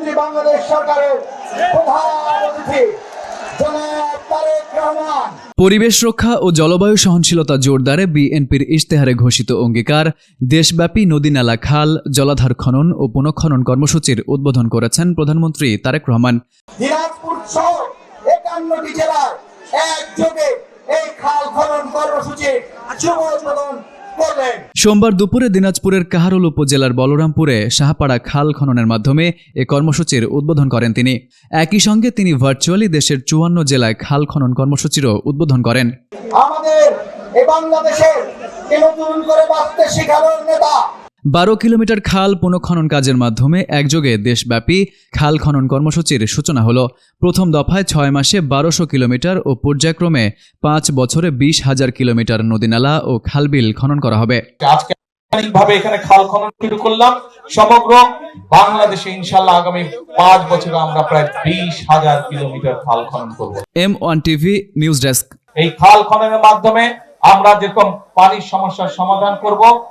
প্রধানমন্ত্রী বাংলাদেশ সরকারের প্রধান অতিথি জনাব তারেক রহমান। পরিবেশ রক্ষা ও জলবায়ু সহনশীলতা জোরদারে বিএনপির ইশতেহারে ঘোষিত অঙ্গীকার দেশব্যাপী নদী নালা খাল জলাধার খনন ও পুনঃখনন কর্মসূচির উদ্বোধন করেছেন প্রধানমন্ত্রী তারেক রহমান। দিনাজপুর সহ 51টি জেলার একযোগে এই খাল খনন কর্মসূচির শুভ উদ্বোধন করলেন। সোমবার দুপুরে দিনাজপুরের কাহারোল উপজেলার বলরামপুরে শাহপাড়া খাল খননের মাধ্যমে এ কর্মসূচির উদ্বোধন করেন তিনি। একই সঙ্গে তিনি ভার্চুয়ালি দেশের 54 জেলায় খাল খনন কর্মসূচিরও উদ্বোধন করেন। আমাদের এই বাংলাদেশের নতুন করে বাঁচতে শেখানোর নেতা 12 কিলোমিটার খাল পুনঃখনন কাজের মাধ্যমে একযোগে দেশব্যাপী খাল খনন কর্মসূচির সূচনা হলো। প্রথম দফায় 6 মাসে 1200 কিলোমিটার ও পর্যায়ক্রমে 5 বছরে 20,000 কিলোমিটার নদীনালা ও খালবিল খনন করা হবে। আজকে ভাবে এখানে খাল খনন শুরু করলাম। সমগ্র বাংলাদেশে ইনশাআল্লাহ আগামী 5 বছরে আমরা প্রায় 20,000 কিলোমিটার খাল খনন করব। M1 TV news desk. এই খাল খননের মাধ্যমে আমরা যেরকম পানির সমস্যার সমাধান করব,